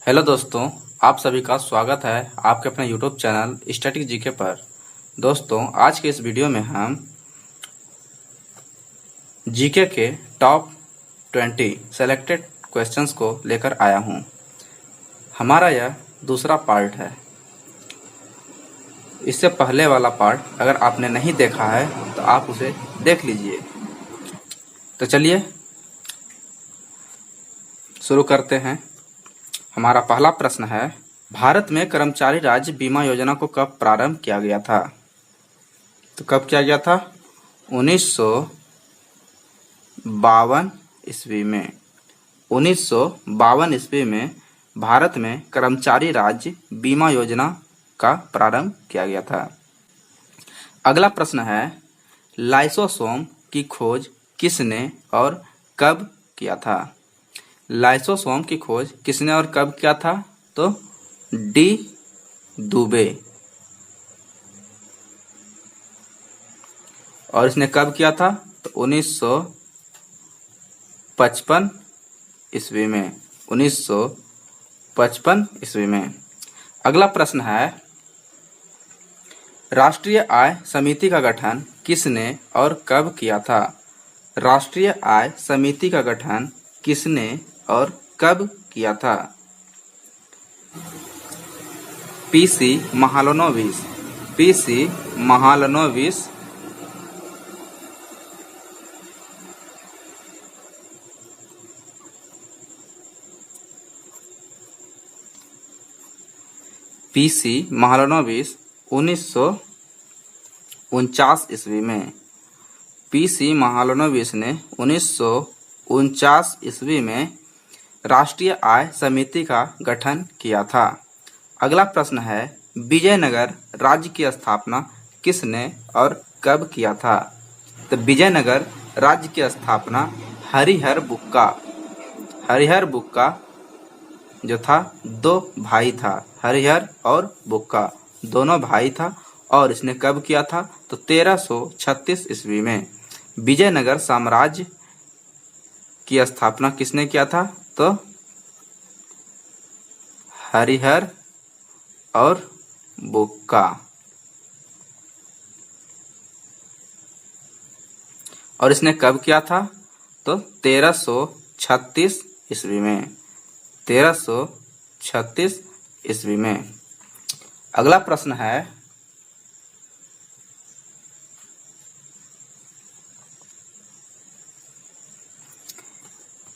Hello दोस्तों, आप सभी का स्वागत है आपके अपने यूट्यूब चैनल स्टैटिक जीके पर। दोस्तों, आज के इस वीडियो में हम जीके के टॉप 20 सेलेक्टेड क्वेश्चंस को लेकर आया हूं। हमारा यह दूसरा पार्ट है। इससे पहले वाला पार्ट अगर आपने नहीं देखा है तो आप उसे देख लीजिए। तो चलिए शुरू करते हैं। हमारा पहला प्रश्न है, भारत में कर्मचारी राज्य बीमा योजना को कब प्रारंभ किया गया था? तो कब किया गया था? 1952 ईस्वी में। 1952 ईस्वी में भारत में कर्मचारी राज्य बीमा योजना का प्रारंभ किया गया था। अगला प्रश्न है, लाइसोसोम की खोज किसने और कब किया था? लाइसोसोम की खोज किसने और कब किया था? तो डी दुबे। और इसने कब किया था? तो 1955 ईस्वी में। 1955 ईस्वी में। अगला प्रश्न है, राष्ट्रीय आय समिति का गठन किसने और कब किया था? राष्ट्रीय आय समिति का गठन किसने और कब किया था? PC Mahalanobis. PC Mahalanobis PC Mahalanobis 1949 ईस्वी में। पीसी महालनोबिस ने 1949 ईस्वी में राष्ट्रीय आय समिति का गठन किया था। अगला प्रश्न है, विजयनगर राज्य की स्थापना किसने और कब किया था? तो विजयनगर राज्य की स्थापना हरिहर बुक्का। हरिहर बुक्का जो था, दो भाई था, हरिहर और बुक्का दोनों भाई था। और इसने कब किया था? तो 1336 ईस्वी में। विजयनगर साम्राज्य की स्थापना किसने किया था? तो हरिहर और बुक्का। और इसने कब किया था? तो 1336 ईस्वी में। 1336 ईस्वी में। अगला प्रश्न है,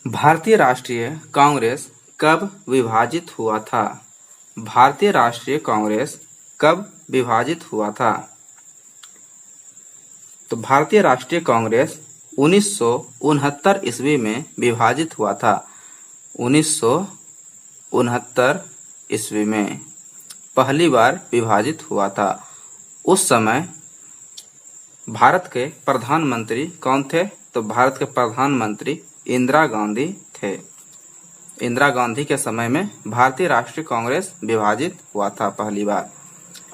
भारतीय राष्ट्रीय कांग्रेस कब विभाजित हुआ था? भारतीय राष्ट्रीय कांग्रेस कब विभाजित हुआ था? तो भारतीय राष्ट्रीय कांग्रेस 1969 ईस्वी में विभाजित हुआ था। 1969 ईस्वी में पहली बार विभाजित हुआ था। उस समय भारत के प्रधानमंत्री कौन थे? तो भारत के प्रधानमंत्री इंदिरा गांधी थे। इंदिरा गांधी के समय में भारतीय राष्ट्रीय कांग्रेस विभाजित हुआ था पहली बार।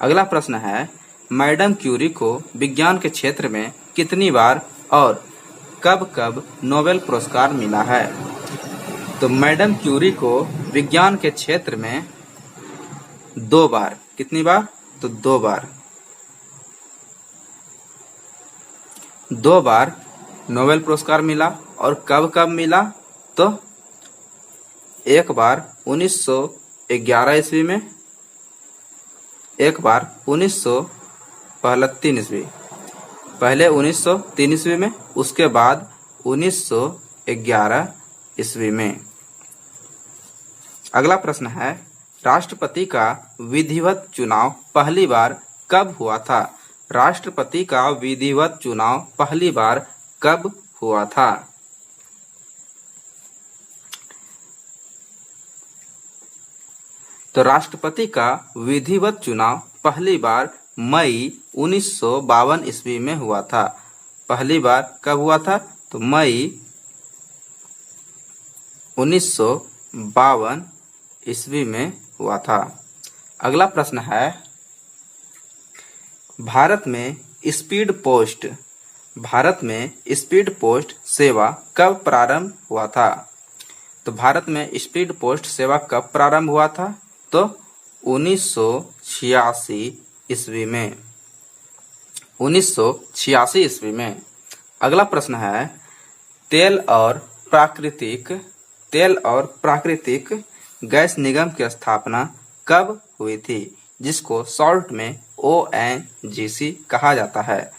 अगला प्रश्न है, मैडम क्यूरी को विज्ञान के क्षेत्र में कितनी बार और कब कब नोबेल पुरस्कार मिला है? तो मैडम क्यूरी को विज्ञान के क्षेत्र में 2 बार। कितनी बार? तो 2 बार। 2 बार नोबेल पुरस्कार मिला। और कब कब मिला? तो एक बार 1911 ईस्वी में, एक बार 1903 ईस्वी। पहले 1903 ईस्वी में, उसके बाद 1911 ईस्वी में। अगला प्रश्न है, राष्ट्रपति का विधिवत चुनाव पहली बार कब हुआ था? राष्ट्रपति का विधिवत चुनाव पहली बार कब हुआ था? तो राष्ट्रपति का विधिवत चुनाव पहली बार मई 1952 ईस्वी में हुआ था। पहली बार कब हुआ था? तो मई 1952 ईस्वी में हुआ था। अगला प्रश्न है, भारत में स्पीड पोस्ट सेवा कब प्रारंभ हुआ था? तो भारत में स्पीड पोस्ट सेवा कब प्रारंभ हुआ था? तो 1986 ईस्वी में। 1986 ईस्वी में। अगला प्रश्न है, तेल और प्राकृतिक गैस निगम की स्थापना कब हुई थी, जिसको शॉर्ट में ONGC कहा जाता है?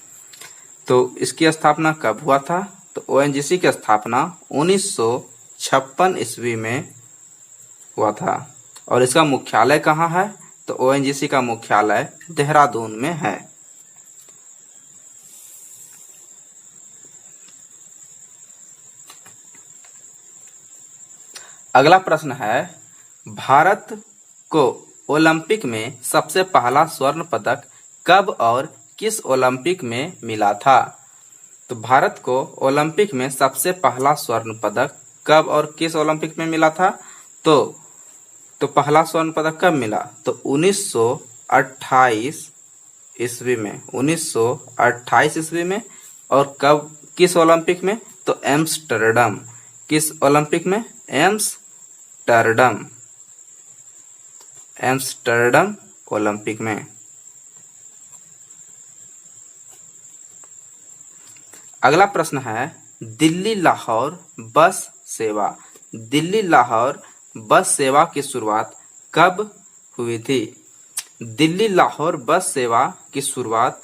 तो इसकी स्थापना कब हुआ था? तो ONGC की स्थापना 1956 ईस्वी में हुआ था। और इसका मुख्यालय कहाँ है? तो ONGC का मुख्यालय देहरादून में है। अगला प्रश्न है, भारत को ओलंपिक में सबसे पहला स्वर्ण पदक कब और किस ओलंपिक में मिला था? तो भारत को ओलंपिक में सबसे पहला स्वर्ण पदक कब और किस ओलंपिक में मिला था? तो पहला स्वर्ण पदक कब मिला? तो 1928 ईस्वी में। 1928 ईस्वी में। और कब, किस ओलंपिक में? तो एम्स्टर्डम। किस ओलंपिक में? एम्स्टर्डम ओलंपिक में। अगला प्रश्न है, दिल्ली लाहौर बस सेवा। दिल्ली लाहौर बस सेवा की शुरुआत कब हुई थी? दिल्ली लाहौर बस सेवा की शुरुआत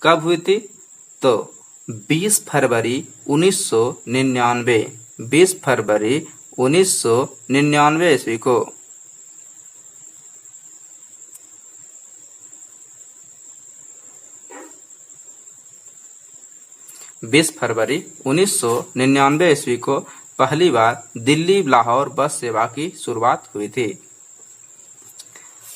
कब हुई थी? तो 20 फरवरी 1999। 20 फरवरी 1999 ईस्वी को। बीस फरवरी 1999 ईस्वी को पहली बार दिल्ली लाहौर बस सेवा की शुरुआत हुई थी।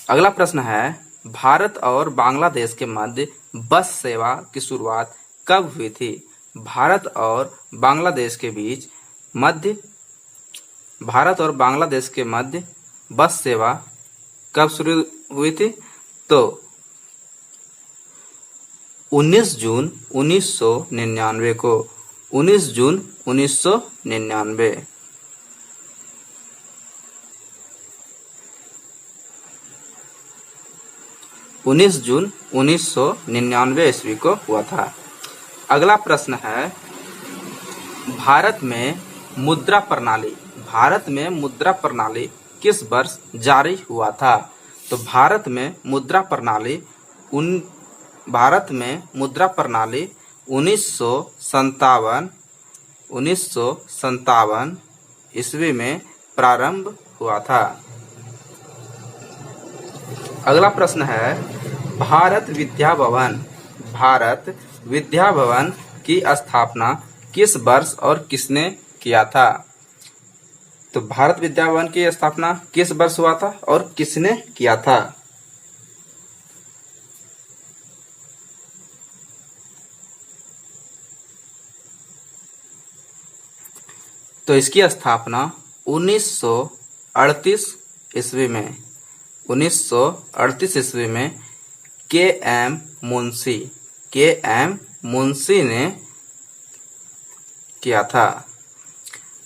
अगला प्रश्न है, भारत और बांग्लादेश के मध्य बस सेवा की शुरुआत कब हुई थी? भारत और बांग्लादेश के मध्य बस सेवा कब शुरू हुई थी? तो 19 जून 1999 को। 19 जून 1999। उन्नीस जून 1999 ईस्वी को हुआ था। अगला प्रश्न है, भारत में मुद्रा प्रणाली किस वर्ष जारी हुआ था? तो भारत में मुद्रा प्रणाली 1957 ईस्वी में प्रारंभ हुआ था। अगला प्रश्न है, भारत विद्या भवन की स्थापना किस वर्ष और किसने किया था? तो भारत विद्या भवन की स्थापना किस वर्ष हुआ था और किसने किया था? तो इसकी स्थापना 1938 ईस्वी में। 1938 ईस्वी में के.एम. मुंशी ने किया था।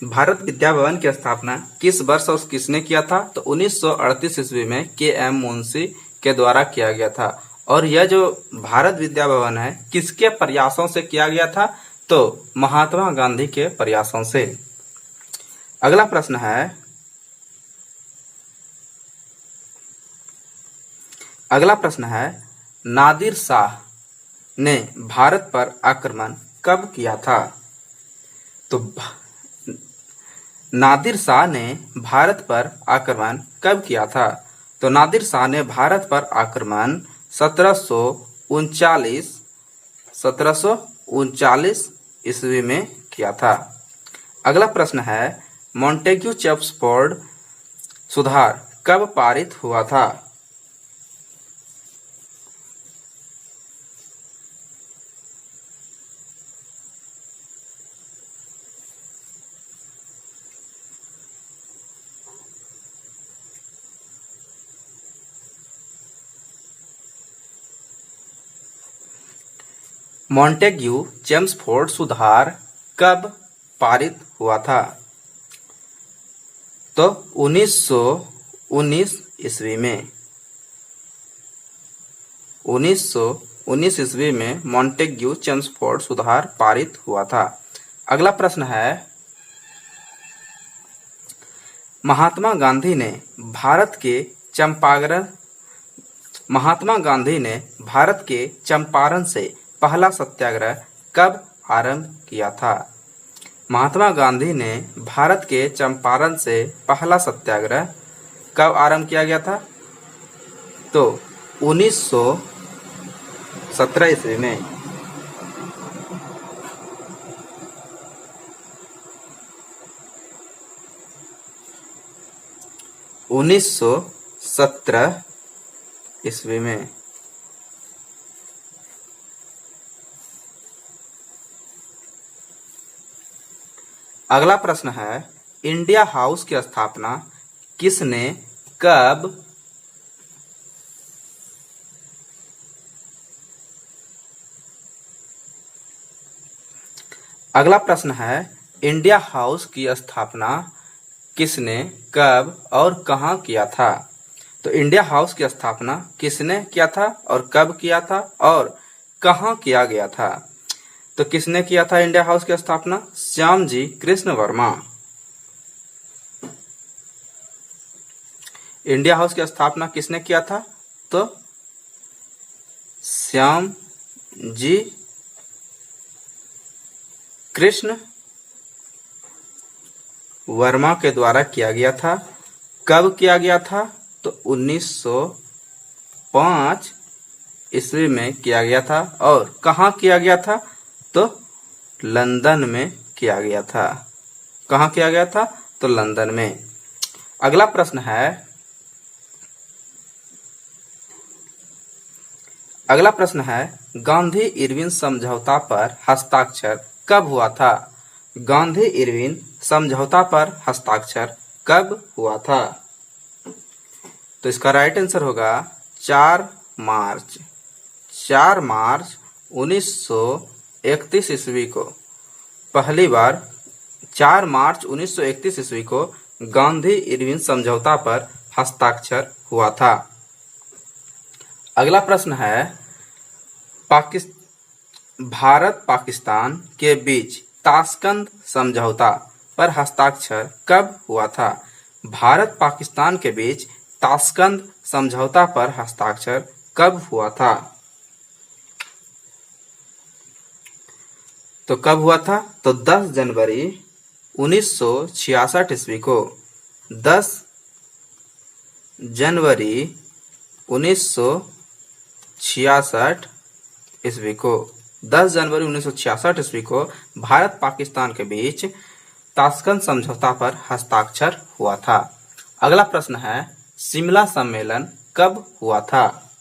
भारत विद्या भवन की स्थापना किस वर्ष और किसने किया था? तो 1938 ईस्वी में के.एम. मुंशी के द्वारा किया गया था। और यह जो भारत विद्या भवन है, किसके प्रयासों से किया गया था? तो महात्मा गांधी के प्रयासों से। अगला प्रश्न है, नादिर शाह ने भारत पर आक्रमण कब किया था? तो नादिर शाह ने भारत पर आक्रमण कब किया था? तो नादिर शाह ने भारत पर आक्रमण 1739 ईस्वी में किया था। अगला प्रश्न है, मॉन्टेग्यू चेम्सफोर्ड सुधार कब पारित हुआ था? मॉन्टेग्यू चेम्सफोर्ड सुधार कब पारित हुआ था? तो 1919 ईस्वी में 1919 ईस्वी में मॉन्टेग्यू चेम्सफोर्ड सुधार पारित हुआ था। अगला प्रश्न है, महात्मा गांधी ने भारत के चंपारण से पहला सत्याग्रह कब आरंभ किया था? महात्मा गांधी ने भारत के चंपारण से पहला सत्याग्रह कब आरंभ किया गया था? तो 1917 ईस्वी में। 1917 ईस्वी में। अगला प्रश्न है, इंडिया हाउस की स्थापना किसने कब अगला प्रश्न है, इंडिया हाउस की स्थापना किसने कब और कहां किया था? तो इंडिया हाउस की स्थापना किसने किया था और कब किया था और कहां किया गया था? तो किसने किया था इंडिया हाउस की स्थापना? श्यामजी कृष्ण वर्मा। इंडिया हाउस की स्थापना किसने किया था? तो श्यामजी कृष्ण वर्मा के द्वारा किया गया था। कब किया गया था? तो 1905 ईस्वी में किया गया था। और कहाँ किया गया था? तो लंदन में किया गया था। कहाँ किया गया था? तो लंदन में। अगला प्रश्न है, गांधी इरविन समझौता पर हस्ताक्षर कब हुआ था? गांधी इरविन समझौता पर हस्ताक्षर कब हुआ था? तो इसका राइट आंसर होगा 4 मार्च 1931 ईस्वी को। पहली बार 4 मार्च 1931 ईस्वी को गांधी इरविन समझौता पर हस्ताक्षर हुआ था। अगला प्रश्न है, भारत पाकिस्तान के बीच ताशकंद समझौता पर हस्ताक्षर कब हुआ था? भारत पाकिस्तान के बीच ताशकंद समझौता पर हस्ताक्षर कब हुआ था? तो कब हुआ था? तो 10 जनवरी 1966 ईस्वी को। 10 जनवरी 1966 ईस्वी को। 10 जनवरी 1966 ईस्वी को भारत पाकिस्तान के बीच ताशकंद समझौता पर हस्ताक्षर हुआ था। अगला प्रश्न है, शिमला सम्मेलन कब हुआ था?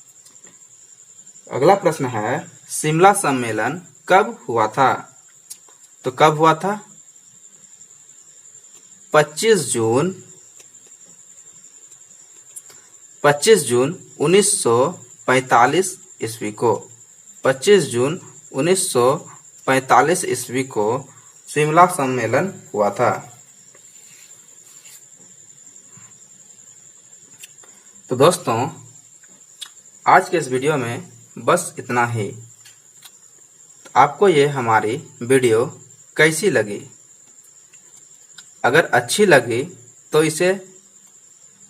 अगला प्रश्न है, शिमला सम्मेलन कब हुआ था? तो कब हुआ था? 25 जून 1945 ईस्वी को। 25 जून 1945 ईस्वी को शिमला सम्मेलन हुआ था। तो दोस्तों, आज के इस वीडियो में बस इतना ही। आपको ये हमारी वीडियो कैसी लगी? अगर अच्छी लगी तो इसे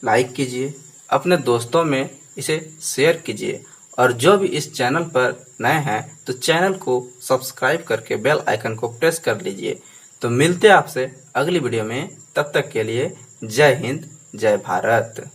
लाइक कीजिए, अपने दोस्तों में इसे शेयर कीजिए, और जो भी इस चैनल पर नए हैं तो चैनल को सब्सक्राइब करके बेल आइकन को प्रेस कर लीजिए। तो मिलते हैं आपसे अगली वीडियो में। तब तक के लिए जय हिंद, जय भारत।